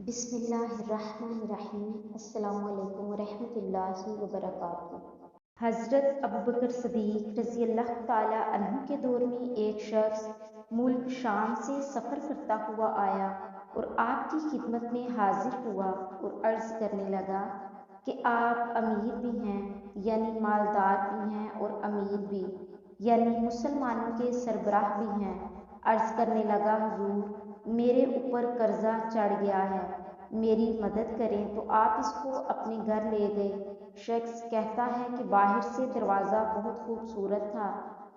بسم اللہ الرحمن الرحیم۔ السلام علیکم ورحمۃ اللہ وبرکاتہ۔ حضرت ابوبکر صدیق رضی اللہ تعالیٰ عنہ کے دور میں ایک شخص ملک شام سے سفر کرتا ہوا آیا اور آپ کی خدمت میں حاضر ہوا اور عرض کرنے لگا کہ آپ امیر بھی ہیں، یعنی مالدار بھی ہیں، اور امیر بھی، یعنی مسلمانوں کے سربراہ بھی ہیں۔ عرض کرنے لگا، حضور، میرے اوپر قرضہ چڑھ گیا ہے، میری مدد کریں۔ تو آپ اس کو اپنے گھر لے گئے۔ شخص کہتا ہے کہ باہر سے دروازہ بہت خوبصورت تھا،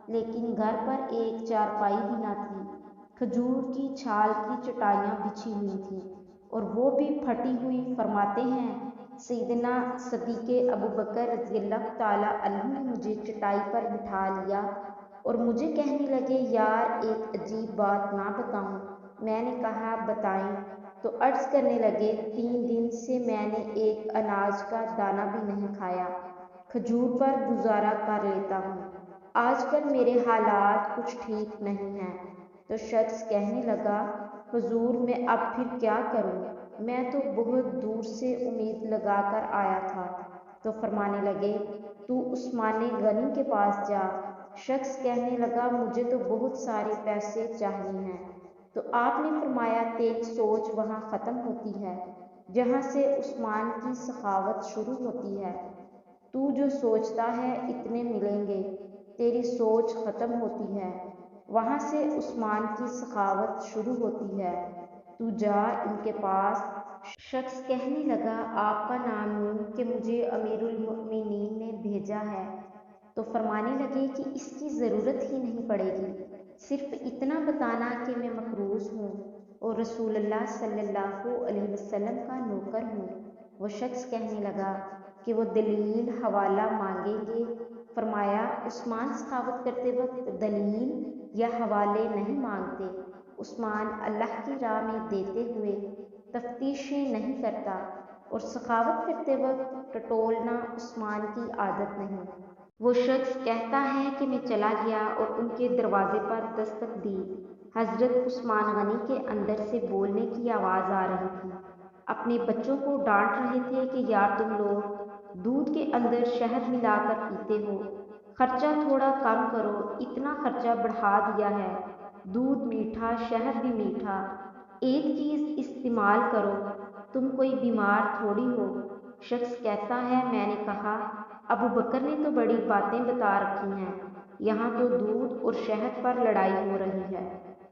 لیکن گھر پر ایک چارپائی بھی نہ تھی، کھجور کی چھال کی چٹائیاں بچھی ہوئی تھیں اور وہ بھی پھٹی ہوئی۔ فرماتے ہیں سیدنا صدیق ابوبکر رضی اللہ تعالیٰ عنہ نے مجھے چٹائی پر بٹھا لیا اور مجھے کہنے لگے، یار ایک عجیب بات نہ بتاؤں؟ میں نے کہا، بتائیں۔ تو عرض کرنے لگے، 3 دن سے میں نے ایک اناج کا دانہ بھی نہیں کھایا، کھجور پر گزارا کر لیتا ہوں۔ آج کل میرے حالات کچھ ٹھیک نہیں ہیں۔ تو شخص کہنے لگا، حضور، میں اب پھر کیا کروں؟ میں تو بہت دور سے امید لگا کر آیا تھا۔ تو فرمانے لگے، تو عثمان غنی کے پاس جا۔ شخص کہنے لگا، مجھے تو بہت سارے پیسے چاہیے ہیں۔ تو آپ نے فرمایا، تیری سوچ وہاں ختم ہوتی ہے جہاں سے عثمان کی سخاوت شروع ہوتی ہے۔ تو جو سوچتا ہے اتنے ملیں گے، تیری سوچ ختم ہوتی ہے وہاں سے عثمان کی سخاوت شروع ہوتی ہے، تو جا ان کے پاس۔ شخص کہنے لگا، آپ کا نام لوں کہ مجھے امیر المؤمنین نے بھیجا ہے؟ تو فرمانے لگے کہ اس کی ضرورت ہی نہیں پڑے گی، صرف اتنا بتانا کہ میں مقروض ہوں اور رسول اللہ صلی اللہ علیہ وسلم کا نوکر ہوں۔ وہ شخص کہنے لگا کہ وہ دلیل حوالہ مانگیں گے؟ فرمایا، عثمان سخاوت کرتے وقت دلیل یا حوالے نہیں مانگتے۔ عثمان اللہ کی راہ میں دیتے ہوئے تفتیشیں نہیں کرتا، اور سخاوت کرتے وقت ٹٹولنا عثمان کی عادت نہیں۔ وہ شخص کہتا ہے کہ میں چلا گیا اور ان کے دروازے پر دستک دی۔ حضرت عثمان غنی کے اندر سے بولنے کی آواز آ رہی تھی۔ اپنے بچوں کو ڈانٹ رہے تھے کہ یار تم لوگ دودھ کے اندر شہد ملا کر پیتے ہو، خرچہ تھوڑا کم کرو، اتنا خرچہ بڑھا دیا ہے، دودھ میٹھا، شہد بھی میٹھا، ایک چیز استعمال کرو، تم کوئی بیمار تھوڑی ہو۔ شخص کہتا ہے، میں نے کہا، ابو بکر نے تو بڑی باتیں بتا رکھی ہیں، یہاں تو دودھ اور شہد پر لڑائی ہو رہی ہے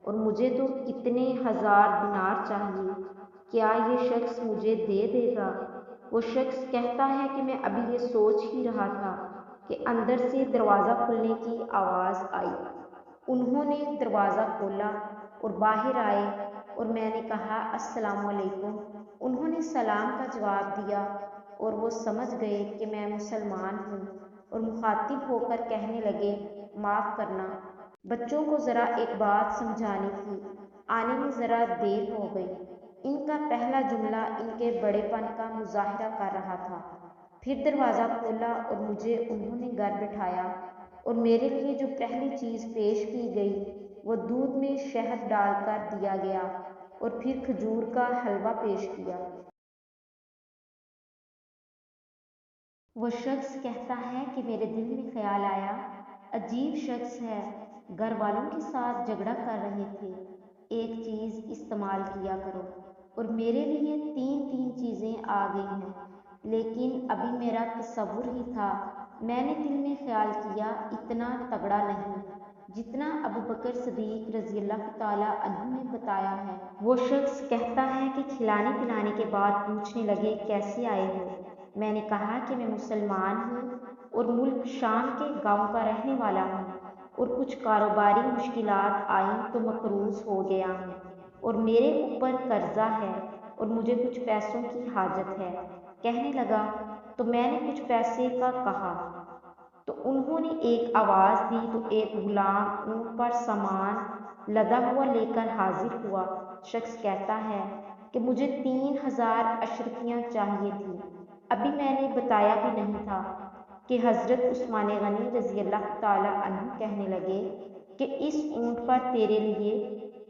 اور مجھے تو کتنے ہزار دینار چاہیے، کیا یہ شخص مجھے دے دے گا؟ وہ شخص کہتا ہے کہ میں ابھی یہ سوچ ہی رہا تھا کہ اندر سے دروازہ کھلنے کی آواز آئی۔ انہوں نے دروازہ کھولا اور باہر آئے اور میں نے کہا، السلام علیکم۔ انہوں نے سلام کا جواب دیا اور وہ سمجھ گئے کہ میں مسلمان ہوں اور مخاطب ہو کر کہنے لگے، معاف کرنا، بچوں کو ذرا ایک بات سمجھانی تھی، آنے میں ذرا دیر ہو گئی۔ ان کا پہلا جملہ ان کے بڑے پن کا مظاہرہ کر رہا تھا۔ پھر دروازہ کھولا اور مجھے انہوں نے گھر بٹھایا اور میرے لیے جو پہلی چیز پیش کی گئی وہ دودھ میں شہد ڈال کر دیا گیا اور پھر کھجور کا حلوہ پیش کیا۔ وہ شخص کہتا ہے کہ میرے دل میں خیال آیا، عجیب شخص ہے، گھر والوں کے ساتھ جھگڑا کر رہے تھے، ایک چیز استعمال کیا کرو، اور میرے لیے 3 چیزیں آ گئی ہیں، لیکن ابھی میرا تصور ہی تھا۔ میں نے دل میں خیال کیا، اتنا تگڑا نہیں جتنا ابو بکر صدیق رضی اللہ تعالیٰ عنہ نے بتایا ہے۔ وہ شخص کہتا ہے کہ کھلانے پلانے کے بعد پوچھنے لگے، کیسے آئے ہو؟ میں نے کہا کہ میں مسلمان ہوں اور ملک شام کے گاؤں کا رہنے والا ہوں، اور کچھ کاروباری مشکلات آئیں تو مقروض ہو گیا ہوں اور میرے اوپر قرضہ ہے اور مجھے کچھ پیسوں کی حاجت ہے۔ کہنے لگا، تو میں نے کچھ پیسے کا کہا تو انہوں نے ایک آواز دی تو ایک غلام اونٹ پر سامان لدا ہوا لے کر حاضر ہوا۔ شخص کہتا ہے کہ مجھے 3000 اشرفیاں چاہیے تھیں۔ ابھی میں نے بتایا بھی نہیں تھا کہ حضرت عثمان غنی رضی اللہ تعالیٰ عنہ کہنے لگے کہ اس اونٹ پر تیرے لیے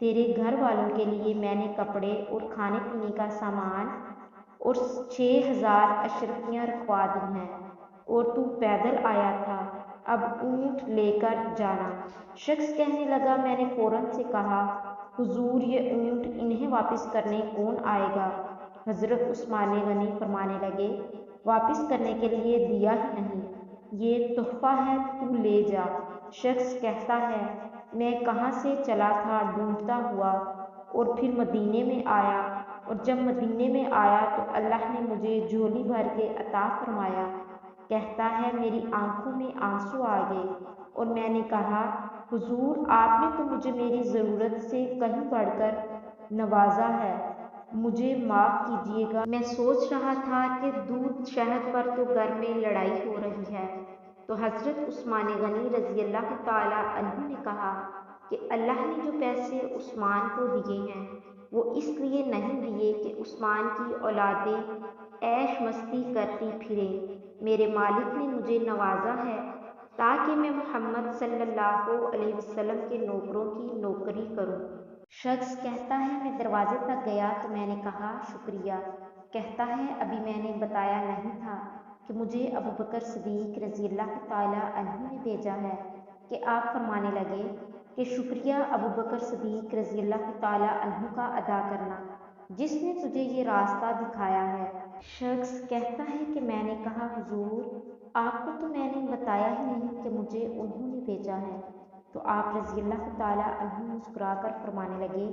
تیرے گھر والوں کے لیے میں نے کپڑے اور کھانے پینے کا سامان اور 6000 اشرفیاں رکھوا دی ہیں، اور تو پیدل آیا تھا، اب اونٹ لے کر جانا۔ شخص کہنے لگا، میں نے فوراً سے کہا، حضور یہ اونٹ انہیں واپس کرنے کون آئے گا؟ حضرت عثمان غنی فرمانے لگے، واپس کرنے کے لیے دیا ہی نہیں، یہ تحفہ ہے، تو لے جا۔ شخص کہتا ہے، میں کہاں سے چلا تھا ڈھونڈتا ہوا اور پھر مدینے میں آیا، اور جب مدینے میں آیا تو اللہ نے مجھے جھولی بھر کے عطا فرمایا۔ کہتا ہے، میری آنکھوں میں آنسو آ گئے اور میں نے کہا، حضور آپ نے تو مجھے میری ضرورت سے کہیں بڑھ کر نوازا ہے، مجھے معاف کیجیے گا۔ میں سوچ رہا تھا کہ دودھ شہد پر تو گھر میں لڑائی ہو رہی ہے۔ تو حضرت عثمان غنی رضی اللہ تعالیٰ عنہ نے کہا کہ اللہ نے جو پیسے عثمان کو دیے ہیں وہ اس لیے نہیں دیے کہ عثمان کی اولادیں عیش مستی کرتی پھریں، میرے مالک نے مجھے نوازا ہے تاکہ میں محمد صلی اللہ علیہ وسلم کے نوکروں کی نوکری کروں۔ شخص کہتا ہے، میں دروازے تک گیا تو میں نے کہا، شکریہ۔ کہتا ہے، ابھی میں نے بتایا نہیں تھا کہ مجھے ابوبکر صدیق رضی اللہ تعالیٰ عنہ نے بھیجا ہے، کہ آپ فرمانے لگے کہ شکریہ ابوبکر صدیق رضی اللہ تعالیٰ عنہ کا ادا کرنا جس نے تجھے یہ راستہ دکھایا ہے۔ شخص کہتا ہے کہ میں نے کہا، حضور آپ کو تو میں نے بتایا ہی نہیں کہ مجھے انہوں نے بھیجا ہے۔ تو آپ رضی اللہ تعالیٰ عنہ مسکرا کر فرمانے لگے،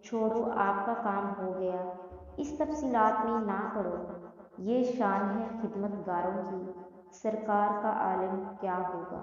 چھوڑو، آپ کا کام ہو گیا، اس تفصیلات میں نہ پڑو، یہ شان ہے خدمت گاروں کی، سرکار کا عالم کیا ہوگا۔